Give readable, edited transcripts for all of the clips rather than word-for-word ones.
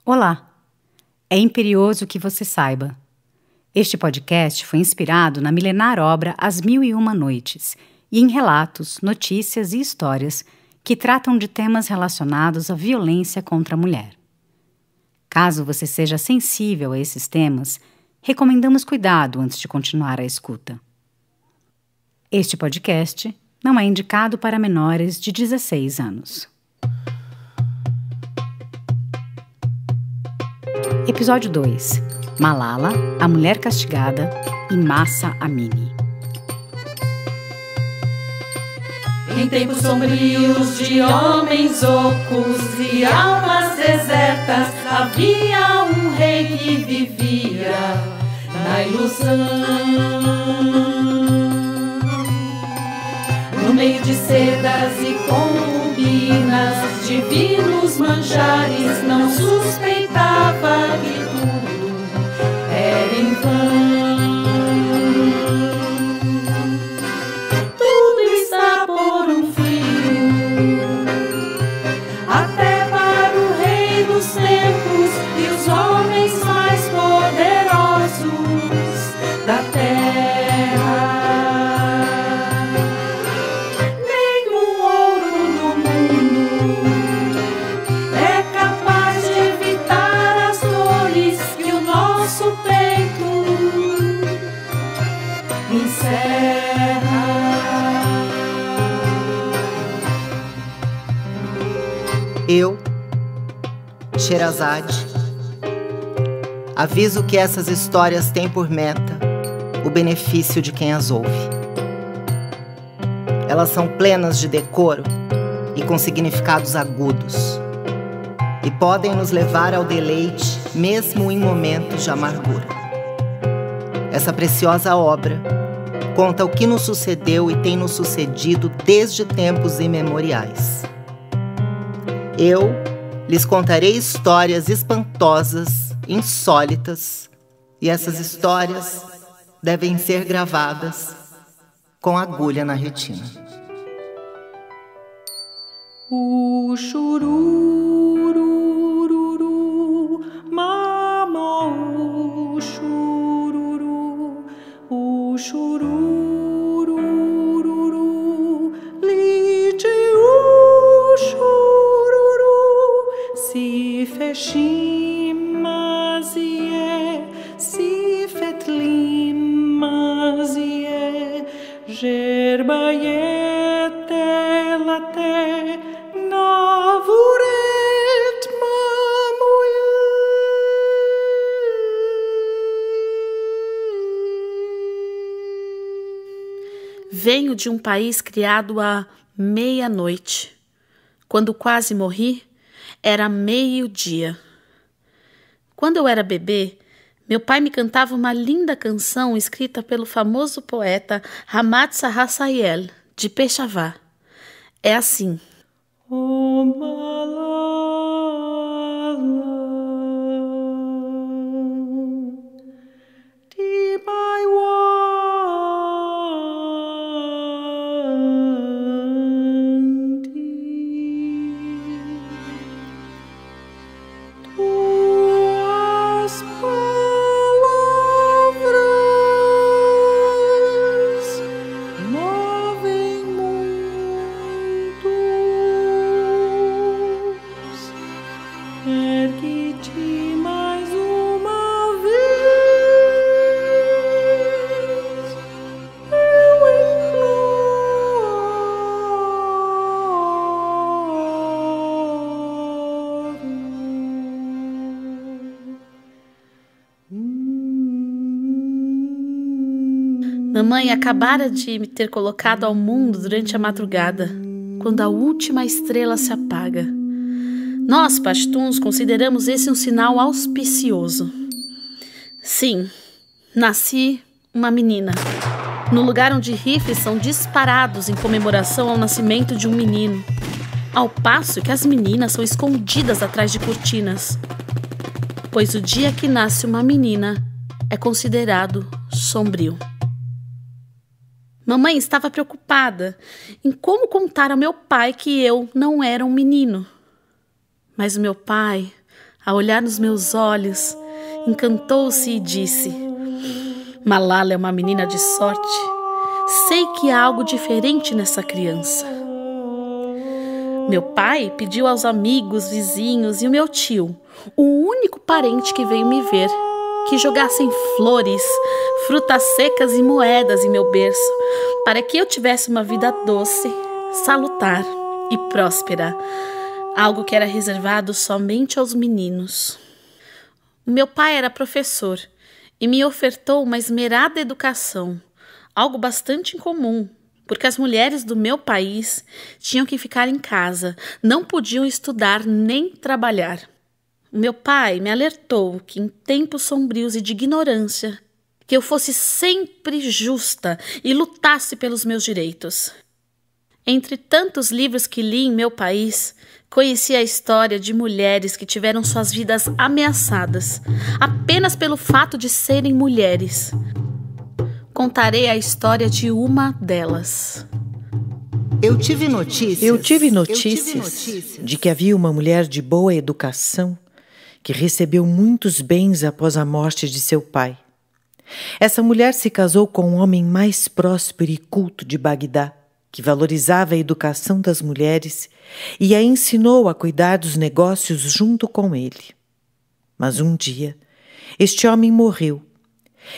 Olá! É imperioso que você saiba. Este podcast foi inspirado na milenar obra As Mil e Uma Noites e em relatos, notícias e histórias que tratam de temas relacionados à violência contra a mulher. Caso você seja sensível a esses temas, recomendamos cuidado antes de continuar a escuta. Este podcast não é indicado para menores de 16 anos. Episódio 2. Malala, a Mulher Castigada e Mahsa Amini. Em tempos sombrios de homens ocos e almas desertas, havia um rei que vivia na ilusão. No meio de sedas e concubinas, divinos manjares, não suspeitava que tudo era em vão. Tudo está por um fio, até para o rei dos tempos e os homens mais poderosos da terra. Eu, Sherazade, aviso que essas histórias têm por meta o benefício de quem as ouve. Elas são plenas de decoro e com significados agudos, e podem nos levar ao deleite mesmo em momentos de amargura. Essa preciosa obra conta o que nos sucedeu e tem nos sucedido desde tempos imemoriais. Eu lhes contarei histórias espantosas, insólitas, e essas histórias devem ser gravadas com agulha na retina. O churururu, mama, o chururu, o churururu, lite o chururu, si feshimazie, si fetlimazie, gerbayete late, navuret mamuye. Venho de um país criado à meia-noite. Quando quase morri, era meio-dia. Quando eu era bebê, meu pai me cantava uma linda canção escrita pelo famoso poeta Hamad Sarrassayel, de Peshawar. É assim. Oh, Malala, di my tuas palavras movem mundos. Ergue-te mais uma vez, eu Mamãe acabara de me ter colocado ao mundo durante a madrugada, quando a última estrela se apaga. Nós, pashtuns, consideramos esse um sinal auspicioso. Sim, nasci uma menina, no lugar onde rifles são disparados em comemoração ao nascimento de um menino, ao passo que as meninas são escondidas atrás de cortinas. Pois o dia que nasce uma menina é considerado sombrio. Mamãe estava preocupada em como contar ao meu pai que eu não era um menino. Mas o meu pai A olhar nos meus olhos, encantou-se e disse: Malala é uma menina de sorte. Sei que há algo diferente nessa criança. Meu pai pediu aos amigos, vizinhos e o meu tio, o único parente que veio me ver, que jogassem flores, frutas secas e moedas em meu berço, para que eu tivesse uma vida doce, salutar e próspera, algo que era reservado somente aos meninos. O meu pai era professor e me ofertou uma esmerada educação, algo bastante incomum, porque as mulheres do meu país tinham que ficar em casa, não podiam estudar nem trabalhar. O meu pai me alertou que em tempos sombrios e de ignorância, que eu fosse sempre justa e lutasse pelos meus direitos. Entre tantos livros que li em meu país, conheci a história de mulheres que tiveram suas vidas ameaçadas, apenas pelo fato de serem mulheres. Contarei a história de uma delas. Eu tive notícias de que havia uma mulher de boa educação que recebeu muitos bens após a morte de seu pai. Essa mulher se casou com o homem mais próspero e culto de Bagdá, que valorizava a educação das mulheres e a ensinou a cuidar dos negócios junto com ele. Mas um dia, este homem morreu,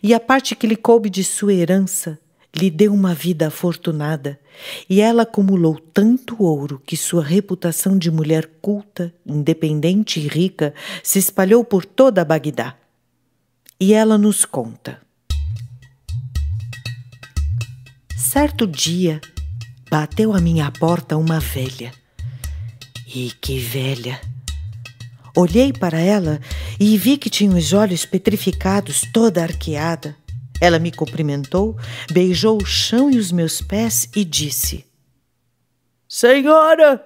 e a parte que lhe coube de sua herança lhe deu uma vida afortunada, e ela acumulou tanto ouro que sua reputação de mulher culta, independente e rica se espalhou por toda a Bagdá. E ela nos conta. Certo dia, bateu à minha porta uma velha. E que velha! Olhei para ela e vi que tinha os olhos petrificados, toda arqueada. Ela me cumprimentou, beijou o chão e os meus pés e disse: Senhora,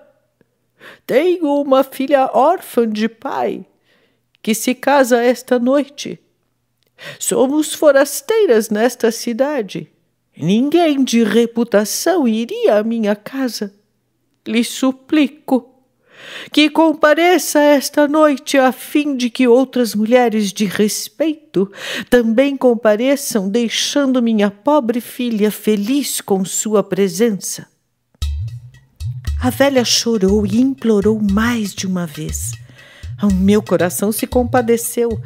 tenho uma filha órfã de pai que se casa esta noite. Somos forasteiras nesta cidade. Ninguém de reputação iria à minha casa. Lhe suplico que compareça esta noite a fim de que outras mulheres de respeito também compareçam, deixando minha pobre filha feliz com sua presença. A velha chorou e implorou mais de uma vez. O meu coração se compadeceu.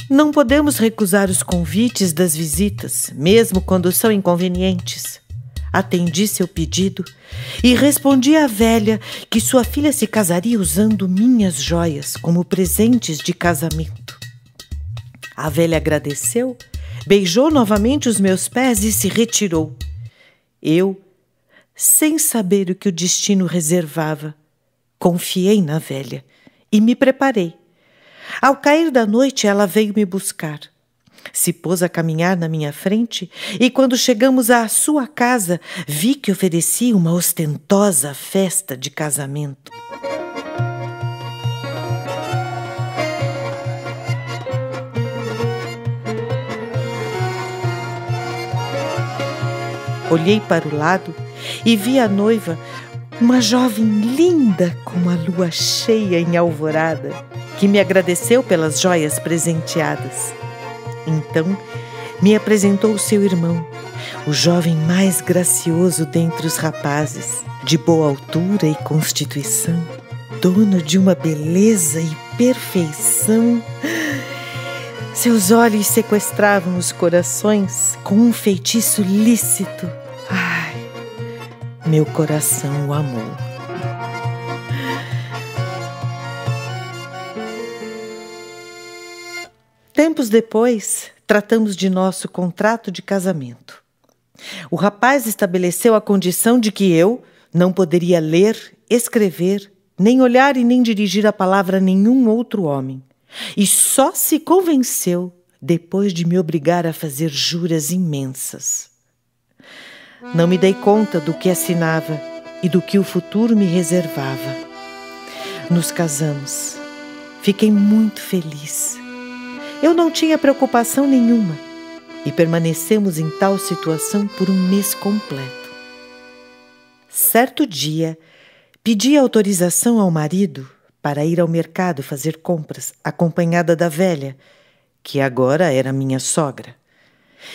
Não podemos recusar os convites das visitas, mesmo quando são inconvenientes. Atendi seu pedido e respondi à velha que sua filha se casaria usando minhas joias como presentes de casamento. A velha agradeceu, beijou novamente os meus pés e se retirou. Eu, sem saber o que o destino reservava, confiei na velha e me preparei. Ao cair da noite, ela veio me buscar. Se pôs a caminhar na minha frente e, quando chegamos à sua casa, vi que oferecia uma ostentosa festa de casamento. Olhei para o lado e vi a noiva, uma jovem linda como a lua cheia em alvorada, que me agradeceu pelas joias presenteadas. Então, me apresentou seu irmão, o jovem mais gracioso dentre os rapazes, de boa altura e constituição, dono de uma beleza e perfeição. Seus olhos sequestravam os corações com um feitiço lícito. Ai, meu coração o amou. Tempos depois, tratamos de nosso contrato de casamento. O rapaz estabeleceu a condição de que eu não poderia ler, escrever, nem olhar e nem dirigir a palavra a nenhum outro homem. E só se convenceu depois de me obrigar a fazer juras imensas. Não me dei conta do que assinava e do que o futuro me reservava. Nos casamos. Fiquei muito feliz. Eu não tinha preocupação nenhuma e permanecemos em tal situação por um mês completo. Certo dia, pedi autorização ao marido para ir ao mercado fazer compras, acompanhada da velha, que agora era minha sogra.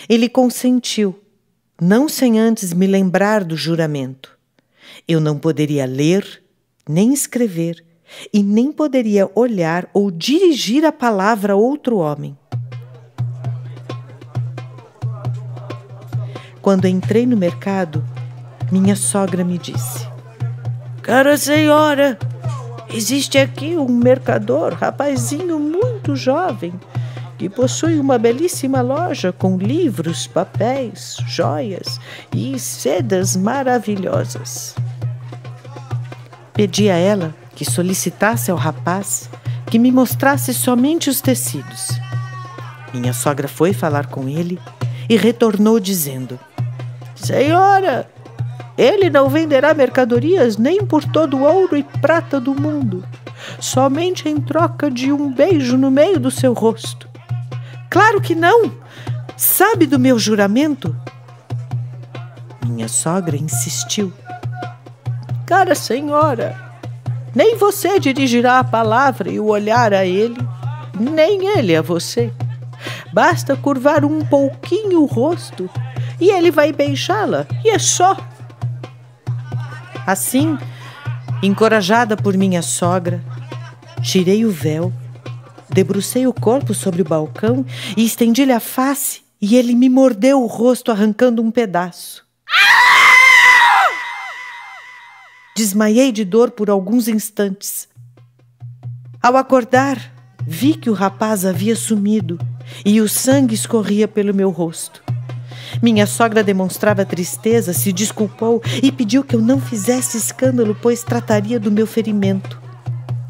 Ele consentiu, não sem antes me lembrar do juramento. Eu não poderia ler, nem escrever, e nem poderia olhar ou dirigir a palavra a outro homem. Quando entrei no mercado, minha sogra me disse: "Cara senhora, existe aqui um mercador, rapazinho muito jovem, que possui uma belíssima loja com livros, papéis, joias e sedas maravilhosas." Pedi a ela que solicitasse ao rapaz que me mostrasse somente os tecidos. Minha sogra foi falar com ele e retornou dizendo: "Senhora, ele não venderá mercadorias nem por todo o ouro e prata do mundo, somente em troca de um beijo no meio do seu rosto." "Claro que não! Sabe do meu juramento?" Minha sogra insistiu: "Cara senhora, nem você dirigirá a palavra e o olhar a ele, nem ele a você. Basta curvar um pouquinho o rosto e ele vai beijá-la, e é só." Assim, encorajada por minha sogra, tirei o véu, debrucei o corpo sobre o balcão e estendi-lhe a face, e ele me mordeu o rosto, arrancando um pedaço. Desmaiei de dor por alguns instantes. Ao acordar, vi que o rapaz havia sumido e o sangue escorria pelo meu rosto. Minha sogra demonstrava tristeza, se desculpou e pediu que eu não fizesse escândalo, pois trataria do meu ferimento.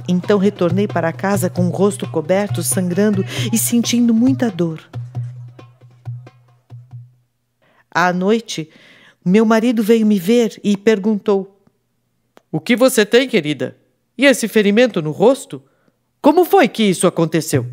Então retornei para casa com o rosto coberto, sangrando e sentindo muita dor. À noite, meu marido veio me ver e perguntou: "O que você tem, querida? E esse ferimento no rosto? Como foi que isso aconteceu?"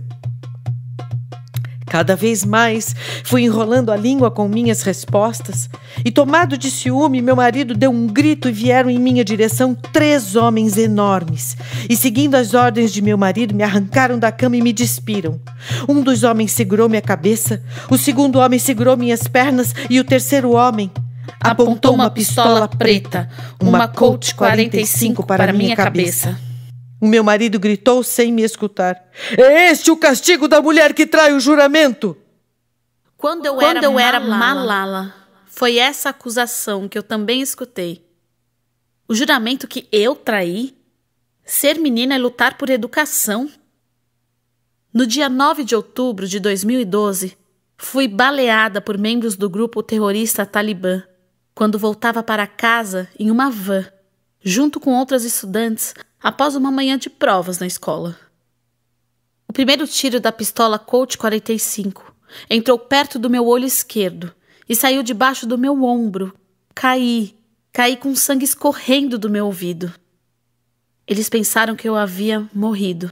Cada vez mais fui enrolando a língua com minhas respostas e, tomado de ciúme, meu marido deu um grito e vieram em minha direção 3 homens enormes. E, seguindo as ordens de meu marido, me arrancaram da cama e me despiram. Um dos homens segurou minha cabeça, o segundo homem segurou minhas pernas e o terceiro homem apontou uma pistola preta, uma Colt 45 para minha cabeça. O meu marido gritou sem me escutar: "É este o castigo da mulher que trai o juramento?" Quando eu era Malala, foi essa acusação que eu também escutei. O juramento que eu traí? Ser menina é lutar por educação. No dia 9 de outubro de 2012, fui baleada por membros do grupo terrorista Talibã, quando voltava para casa em uma van, junto com outras estudantes, após uma manhã de provas na escola. O primeiro tiro da pistola Colt 45 entrou perto do meu olho esquerdo e saiu debaixo do meu ombro. Caí com sangue escorrendo do meu ouvido. Eles pensaram que eu havia morrido.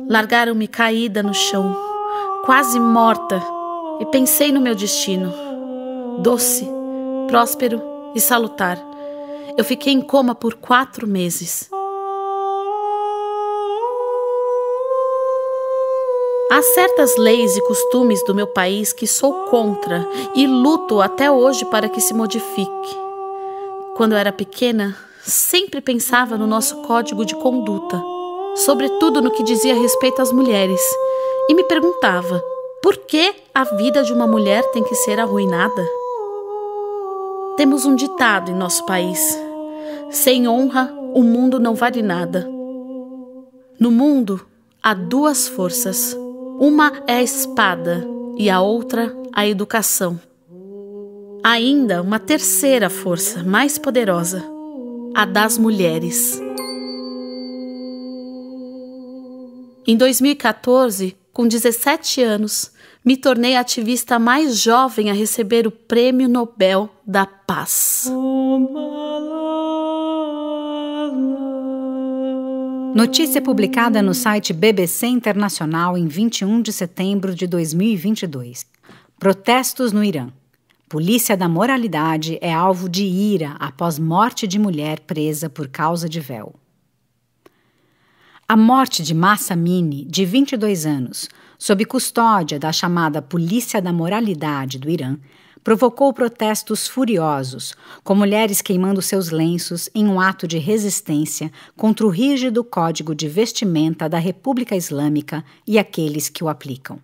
Largaram-me caída no chão, quase morta, e pensei no meu destino, doce, próspero e salutar. Eu fiquei em coma por 4 meses. Há certas leis e costumes do meu país que sou contra e luto até hoje para que se modifique. Quando eu era pequena, sempre pensava no nosso código de conduta, sobretudo no que dizia respeito às mulheres, e me perguntava: por que a vida de uma mulher tem que ser arruinada? Temos um ditado em nosso país: sem honra, o mundo não vale nada. No mundo, há 2 forças. Uma é a espada e a outra a educação. Há ainda uma terceira força, mais poderosa, a das mulheres. Em 2014, com 17 anos, me tornei a ativista mais jovem a receber o Prêmio Nobel da Paz. Notícia publicada no site BBC Internacional em 21 de setembro de 2022. Protestos no Irã. Polícia da Moralidade é alvo de ira após morte de mulher presa por causa de véu. A morte de Mahsa Amini, de 22 anos, sob custódia da chamada Polícia da Moralidade do Irã, provocou protestos furiosos, com mulheres queimando seus lenços em um ato de resistência contra o rígido código de vestimenta da República Islâmica e aqueles que o aplicam.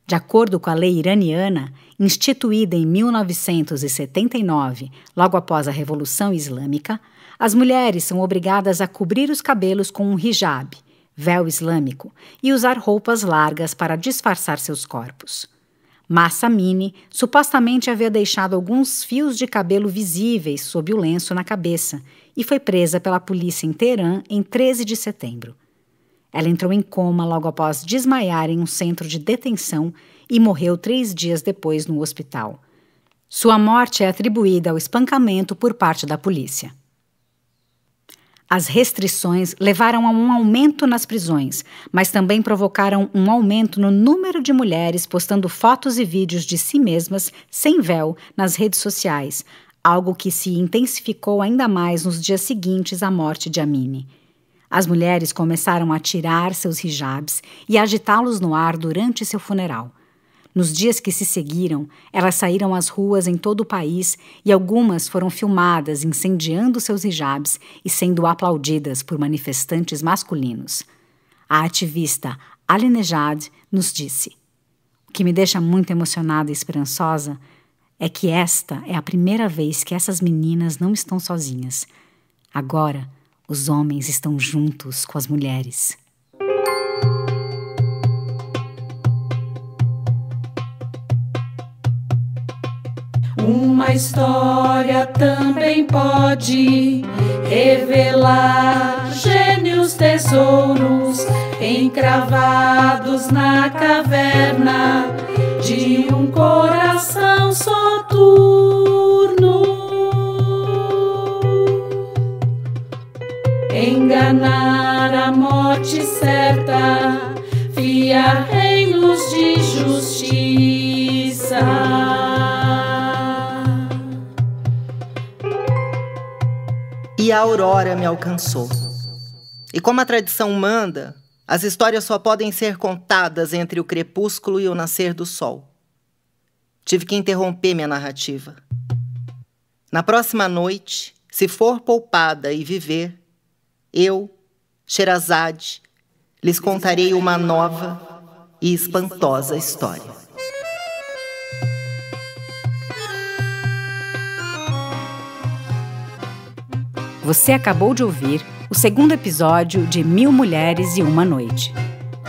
De acordo com a lei iraniana, instituída em 1979, logo após a Revolução Islâmica, as mulheres são obrigadas a cobrir os cabelos com um hijab, véu islâmico, e usar roupas largas para disfarçar seus corpos. Mahsa Amini supostamente havia deixado alguns fios de cabelo visíveis sob o lenço na cabeça e foi presa pela polícia em Teherã em 13 de setembro. Ela entrou em coma logo após desmaiar em um centro de detenção e morreu 3 dias depois no hospital. Sua morte é atribuída ao espancamento por parte da polícia. As restrições levaram a um aumento nas prisões, mas também provocaram um aumento no número de mulheres postando fotos e vídeos de si mesmas sem véu nas redes sociais, algo que se intensificou ainda mais nos dias seguintes à morte de Amini. As mulheres começaram a tirar seus hijabs e agitá-los no ar durante seu funeral. Nos dias que se seguiram, elas saíram às ruas em todo o país e algumas foram filmadas incendiando seus hijabs e sendo aplaudidas por manifestantes masculinos. A ativista Ali Nejad nos disse: "O que me deixa muito emocionada e esperançosa é que esta é a primeira vez que essas meninas não estão sozinhas. Agora, os homens estão juntos com as mulheres." Uma história também pode revelar gênios, tesouros encravados na caverna de um coração soturno. Enganar a morte certa, fiar reinos de justiça. E a aurora me alcançou. E como a tradição manda, as histórias só podem ser contadas entre o crepúsculo e o nascer do sol. Tive que interromper minha narrativa. Na próxima noite, se for poupada e viver, eu, Sherazade, lhes contarei uma nova e espantosa história. Você acabou de ouvir o segundo episódio de 1000 Mulheres e Uma Noite.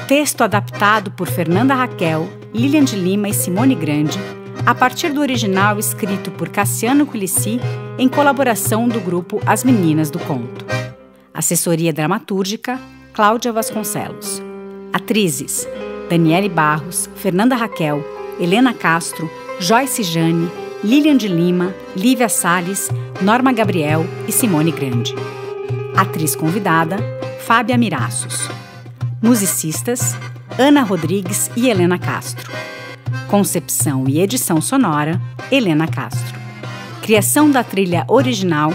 Texto adaptado por Fernanda Raquel, Lilian de Lima e Simone Grande, a partir do original escrito por Cassiano Culici, em colaboração do grupo As Meninas do Conto. Assessoria dramatúrgica, Cláudia Vasconcelos. Atrizes: Daniele Barros, Fernanda Raquel, Helena Castro, Joyce Jane, Lilian de Lima, Lívia Salles, Norma Gabriel e Simone Grande. Atriz convidada, Fábia Miraços. Musicistas, Ana Rodrigues e Helena Castro. Concepção e edição sonora, Helena Castro. Criação da trilha original,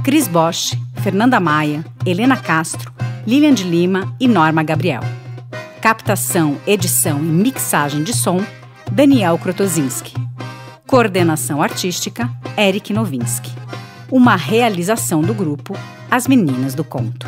Cris Bosch, Fernanda Maia, Helena Castro, Lilian de Lima e Norma Gabriel. Captação, edição e mixagem de som, Daniel Krotozinski. Coordenação artística, Eric Novinsky. Uma realização do grupo As Meninas do Conto.